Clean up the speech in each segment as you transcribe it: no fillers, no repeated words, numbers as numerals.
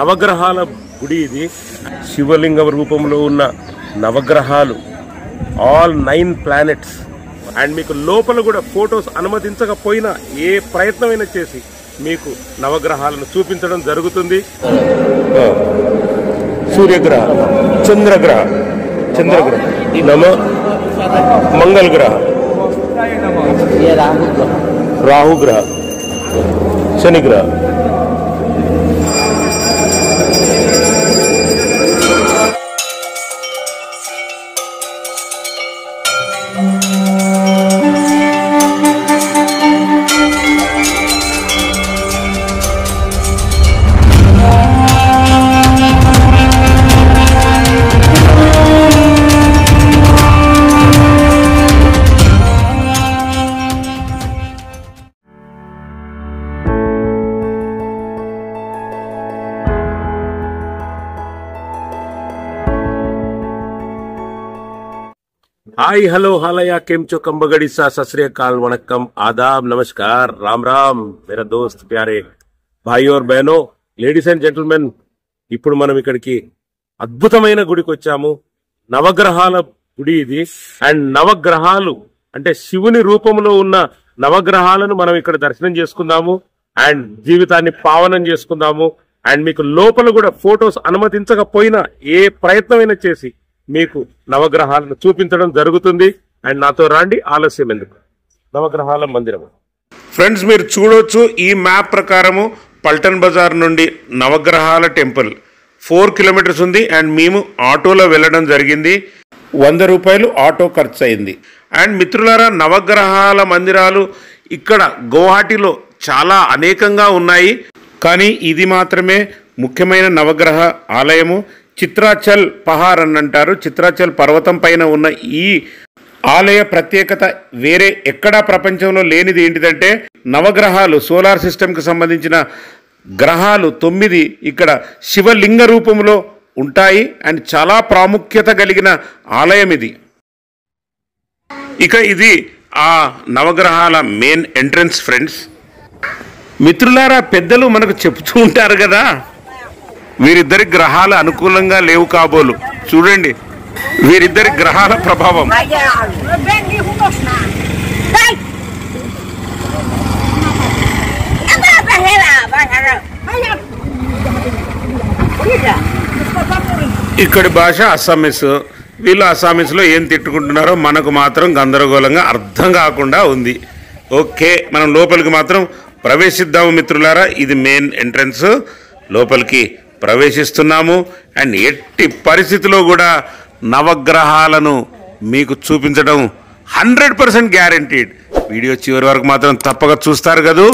నవగ్రహాల గుడి ఇది. శివలింగం రూపంలో ఉన్న నవగ్రహాలు, ఆల్ 9 ప్లానెట్స్. అండ్ మీకు లోపల కూడా ఫొటోస్ అనుమతించకపోయినా ఏ ప్రయత్నమైనా చేసి మీకు నవగ్రహాలను చూపించడం జరుగుతుంది. సూర్యగ్రహ, చంద్రగ్రహ, నమ మంగళ గ్రహ, రాహుగ్రహ, శనిగ్రహ. हाय हेलो हालया केम चो कंबगड़ी सा सत श्री अकाल वणक्कम आदाब नमस्कार राम राम मेरा दोस्त प्यारे भाई और बहनों लेडीज एंड जेंटलमैन ఇప్పుడు మనం ఇక్కడికి అద్భుతమైన గుడికి వచ్చాము. నవగ్రహాల గుడి ఇది. అండ్ నవగ్రహాలు అంటే శివుని రూపంలో ఉన్న నవగ్రహాలను మనం ఇక్కడ దర్శనం చేసుకుందాము అండ్ జీవితాన్ని పావనం చేసుకుందాము. అండ్ మీకు లోపల కూడా ఫొటోస్ అనుమతించకపోయినా ఏ ప్రయత్నమైనా చేసి మీకు నవగ్రహాలను చూపించడం జరుగుతుంది. అండ్ నాతో రాండి, ఆలస్యం ఎందుకు. నవగ్రహాల మందిరం ఫ్రెండ్స్, మీరు చూడొచ్చు ఈ మ్యాప్ ప్రకారము పల్టన్ బజార్ నుండి నవగ్రహాల టెంపుల్ 4 కిలోమీటర్స్ ఉంది. అండ్ మేము ఆటోలో వెళ్ళడం జరిగింది. 100 రూపాయలు ఆటో ఖర్చు అయింది. అండ్ మిత్రులారా, నవగ్రహాల మందిరాలు ఇక్కడ గౌహాటిలో చాలా అనేకంగా ఉన్నాయి. కానీ ఇది మాత్రమే ముఖ్యమైన నవగ్రహ ఆలయము. చిత్రాచల్ పహార్ అని అంటారు. చిత్రాచల్ పర్వతం పైన ఉన్న ఈ ఆలయ ప్రత్యేకత వేరే ఎక్కడా ప్రపంచంలో లేనిది ఏంటిదంటే నవగ్రహాలు, సోలార్ సిస్టమ్కి సంబంధించిన గ్రహాలు 9 ఇక్కడ శివలింగ రూపంలో ఉంటాయి. అండ్ చాలా ప్రాముఖ్యత కలిగిన ఆలయం ఇది. ఇక ఇది ఆ నవగ్రహాల మెయిన్ ఎంట్రన్స్ ఫ్రెండ్స్. మిత్రులారా, పెద్దలు మనకు చెప్తూ ఉంటారు కదా, వీరిద్దరి గ్రహాలు అనుకూలంగా లేవు కాబోలు. చూడండి వీరిద్దరి గ్రహాల ప్రభావం. ఇక్కడి భాష అస్సామీస్. వీళ్ళు అస్సామీస్లో ఏం తిట్టుకుంటున్నారో మనకు మాత్రం గందరగోళంగా అర్థం కాకుండా ఉంది. ఓకే, మనం లోపలికి మాత్రం ప్రవేశిద్దాము మిత్రులారా. ఇది మెయిన్ ఎంట్రన్స్. లోపలికి ప్రవేశిస్తున్నాము. అండ్ ఎట్టి పరిస్థితిలో కూడా నవగ్రహాలను మీకు చూపించడం 100% గ్యారంటీడ్. వీడియో చివరి వరకు మాత్రం తప్పక చూస్తారు కదూ.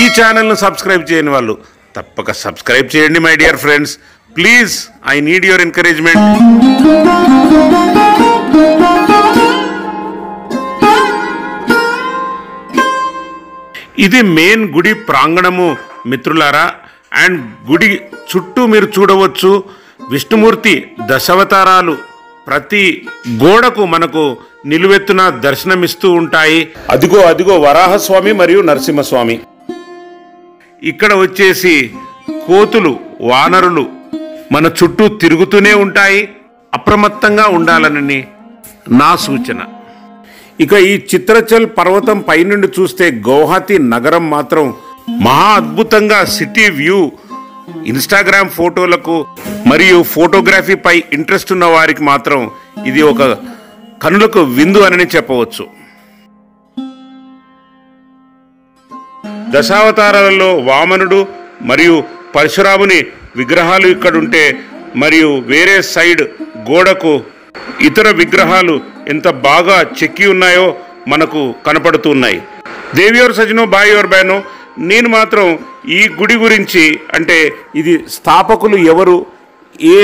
ఈ ఛానల్ను సబ్స్క్రైబ్ చేయని వాళ్ళు తప్పక సబ్స్క్రైబ్ చేయండి my dear friends. Please, I need your encouragement. ఇది మెయిన్ గుడి ప్రాంగణము మిత్రులారా. అండ్ గుడి చుట్టూ మీరు చూడవచ్చు విష్ణుమూర్తి దశావతారాలు ప్రతి గోడకు మనకు నిలువెత్తున దర్శనమిస్తూ ఉంటాయి. అదిగో అదిగో వరాహస్వామి మరియు నరసింహస్వామి. ఇక్కడ వచ్చేసి కోతులు, వానరులు మన చుట్టూ తిరుగుతూనే ఉంటాయి. అప్రమత్తంగా ఉండాలని నా సూచన. ఇక ఈ చిత్రచల్ పర్వతం పైనుండి చూస్తే గౌహతి నగరం మాత్రం మహా అద్భుతంగా సిటీ వ్యూ. ఇన్స్టాగ్రామ్ ఫోటోలకు మరియు ఫోటోగ్రఫీపై ఇంట్రెస్ట్ ఉన్న వారికి మాత్రం ఇది ఒక కనులకు విందు అని చెప్పవచ్చు. దశావతారాలలో వామనుడు మరియు పరశురాముని విగ్రహాలు ఇక్కడుంటే, మరియు వేరే సైడ్ గోడకు ఇతర విగ్రహాలు ఎంత బాగా చెక్కి ఉన్నాయో మనకు కనపడుతున్నాయి. దేవియోర్ సజనో బాయోర్ బహనో, నేను మాత్రం ఈ గుడి గురించి, అంటే ఇది స్థాపకులు ఎవరు, ఏ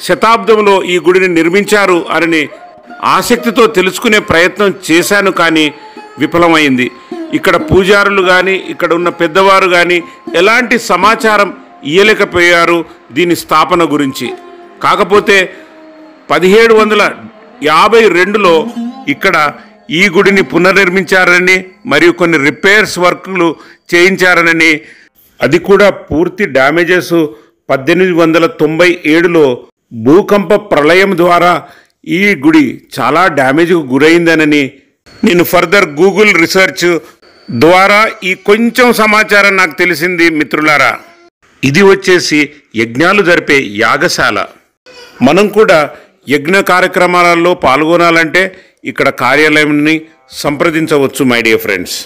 శతాబ్దంలో ఈ గుడిని నిర్మించారు అని ఆసక్తితో తెలుసుకునే ప్రయత్నం చేశాను. కానీ విఫలమైంది. ఇక్కడ పూజారులు కానీ ఇక్కడ ఉన్న పెద్దవారు కానీ ఎలాంటి సమాచారం ఇయ్యలేకపోయారు దీని స్థాపన గురించి. కాకపోతే 1752లో ఇక్కడ ఈ గుడిని పునర్నిర్మించారని మరియు కొన్ని రిపేర్స్ వర్క్లు చేయించారని, అది కూడా పూర్తి డ్యామేజెస్ 1897లో భూకంప ప్రళయం ద్వారా ఈ గుడి చాలా డ్యామేజ్కు గురైందనని నేను ఫర్దర్ గూగుల్ రీసెర్చ్ ద్వారా ఈ కొంచెం సమాచారం నాకు తెలిసింది మిత్రులారా. ఇది వచ్చేసి యజ్ఞాలు జరిపే యాగశాల. మనం కూడా యజ్ఞ కార్యక్రమాలలో పాల్గొనాలంటే ఇక్కడ కార్యాలయాన్ని సంప్రదించవచ్చు మై డియర్ ఫ్రెండ్స్.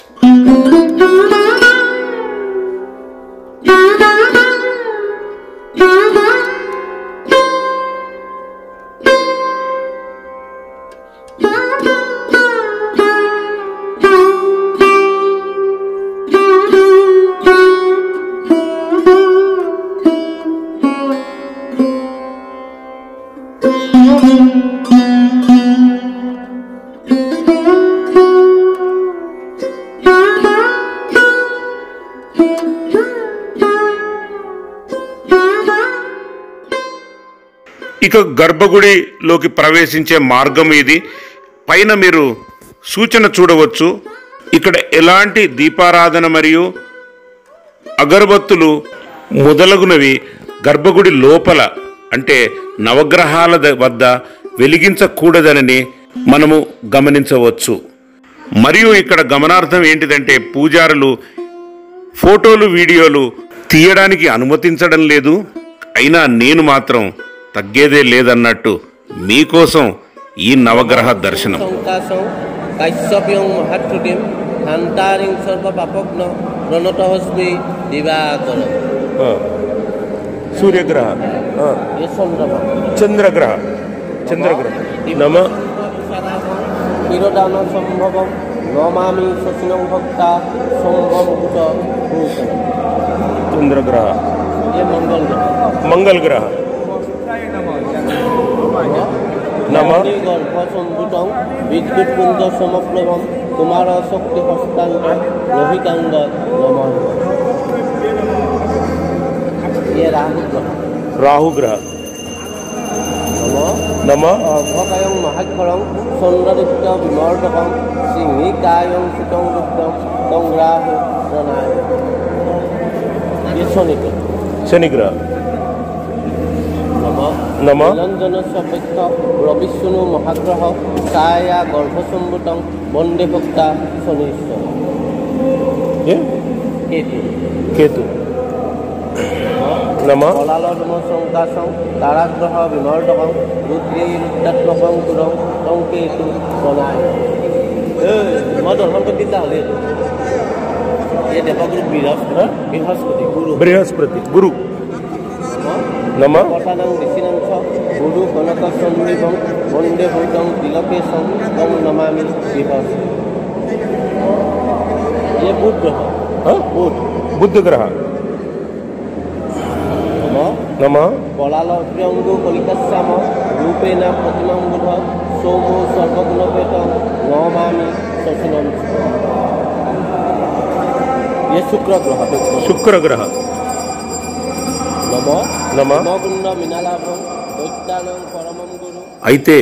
ఇక గర్భగుడిలోకి ప్రవేశించే మార్గం ఇది. పైన మీరు సూచన చూడవచ్చు. ఇక్కడ ఎలాంటి దీపారాధన మరియు అగరబత్తులు మొదలగునవి గర్భగుడి లోపల అంటే నవగ్రహాల వద్ద వెలిగించకూడదనని మనము గమనించవచ్చు. మరియు ఇక్కడ గమనార్థం ఏంటిదంటే పూజారులు ఫోటోలు వీడియోలు తీయడానికి అనుమతించడం లేదు. అయినా నేను మాత్రం తగ్గేదే లేదన్నట్టు మీకోసం ఈ నవగ్రహ దర్శనం. సూర్యగ్రహ, చంద్రగ్రహ, చంద్రగ్రహ నమ సంభవం నమామి శశినం భక్త సంభవం చంద్రగ్రహ, మంగళ గ్రహ నమ గర్భసంభూతం విద్యుత్పుంజ సమప్లవం కుమార శక్తి హస్తాంగ లోహితాంగ నమ. రాహు గ్రహ నమ అర్భకాయం మహాక్షరం సౌందర్య విమర్దకం సింహికాయం సుతం రుద్రం తం రాహు ప్రణాయ. శనిగ్రహ నమ నిరంజన సపేక్ష రవిష్ణు మహాగ్రహ ఛాయా గర్భసంభూతం వందే భక్త శనీశ్వర. కేతు నమ కళాలమ సంకాశం తారాగ్రహ విమర్దకం రుద్రేరుద్రాత్మకం గురం తం కేతు ప్రణాయ. బృహస్పతి గురు నమ గురు కనక సన్నిభం వందే భూతం తిలకేశం తం నమామి బృహస్పతి. బుద్ధ గ్రహ నమ కళాలభ్యంగు కలికశ్యామ రూపేణ ప్రతిమం బుధ సోమో సర్వగుణపేతం నమామి శశినం. శుక్రగ్రహ శుక్రగ్రహ నమ. అయితే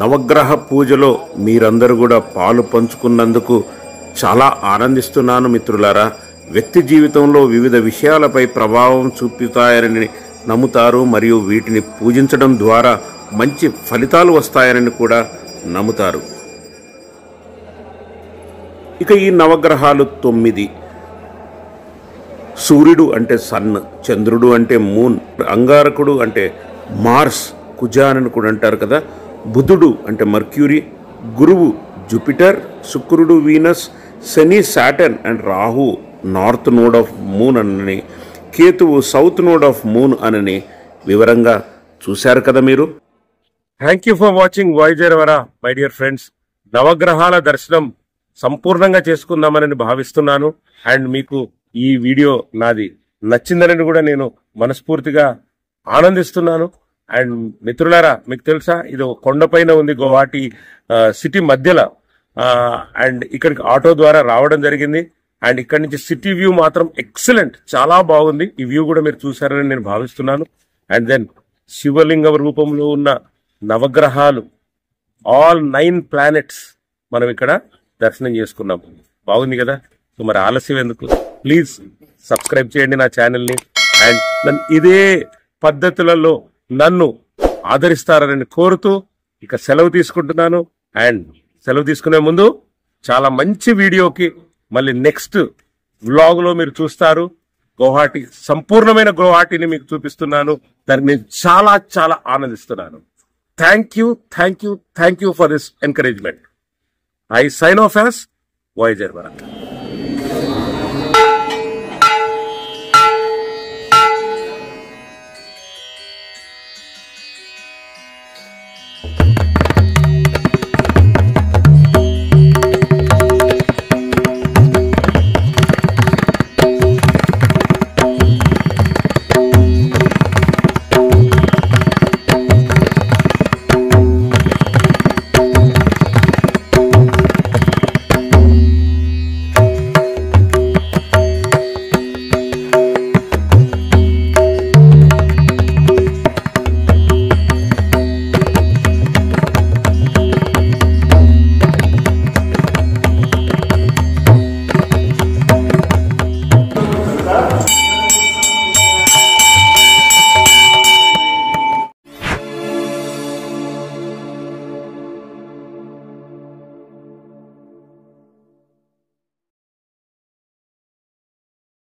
నవగ్రహ పూజలో మీరందరూ కూడా పాలు పంచుకున్నందుకు చాలా ఆనందిస్తున్నాను మిత్రులారా. వ్యక్తి జీవితంలో వివిధ విషయాలపై ప్రభావం చూపుతాయని నమ్ముతారు మరియు వీటిని పూజించడం ద్వారా మంచి ఫలితాలు వస్తాయని కూడా నమ్ముతారు. ఇక ఈ నవగ్రహాలు 9. సూర్యుడు అంటే సన్, చంద్రుడు అంటే మూన్, అంగారకుడు అంటే మార్స్, కుజ అని కూడా అంటారు కదా, బుధుడు అంటే మర్క్యూరీ, గురువు జూపిటర్, శుక్రుడు Venus, Shani Saturn and Rahu north node of moon అనని, కేతువు సౌత్ నోడ్ ఆఫ్ మూన్ అనని వివరంగా చూశారు కదా మీరు. థ్యాంక్ యూ ఫర్ వాచింగ్ వాయిజర్ వరా మై డియర్ ఫ్రెండ్స్. నవగ్రహాల దర్శనం సంపూర్ణంగా చేసుకుందామని భావిస్తున్నాను. అండ్ మీకు ఈ వీడియో నాది నచ్చిందని కూడా నేను మనస్ఫూర్తిగా ఆనందిస్తున్నాను. అండ్ మిత్రులారా, మీకు తెలుసా ఇది కొండపైన ఉంది, గువాహటి సిటీ మధ్యలో. అండ్ ఇక్కడికి ఆటో ద్వారా రావడం జరిగింది. అండ్ ఇక్కడ నుంచి సిటీ వ్యూ మాత్రం ఎక్సలెంట్, చాలా బాగుంది. ఈ వ్యూ కూడా మీరు చూసారని నేను భావిస్తున్నాను. అండ్ దెన్ శివలింగ రూపంలో ఉన్న నవగ్రహాలు, ఆల్ 9 ప్లానెట్స్ మనం ఇక్కడ దర్శనం చేసుకున్నాం. బాగుంది కదా. సో మరి ఆలస్యం ఎందుకు, ప్లీజ్ సబ్స్క్రైబ్ చేయండి నా ఛానల్ని. అండ్ నన్ను ఇదే పద్ధతులలో నన్ను ఆదరిస్తారని కోరుతూ ఇక సెలవు తీసుకుంటున్నాను. అండ్ సెలవు తీసుకునే ముందు చాలా మంచి వీడియోకి మళ్ళీ నెక్స్ట్ వ్లాగ్ లో మీరు చూస్తారు. గౌహాటి సంపూర్ణమైన గౌహాటిని మీకు చూపిస్తున్నాను. దానికి నేను చాలా చాలా ఆనందిస్తున్నాను. Thank you for this encouragement. I sign off as Voyager Bharat.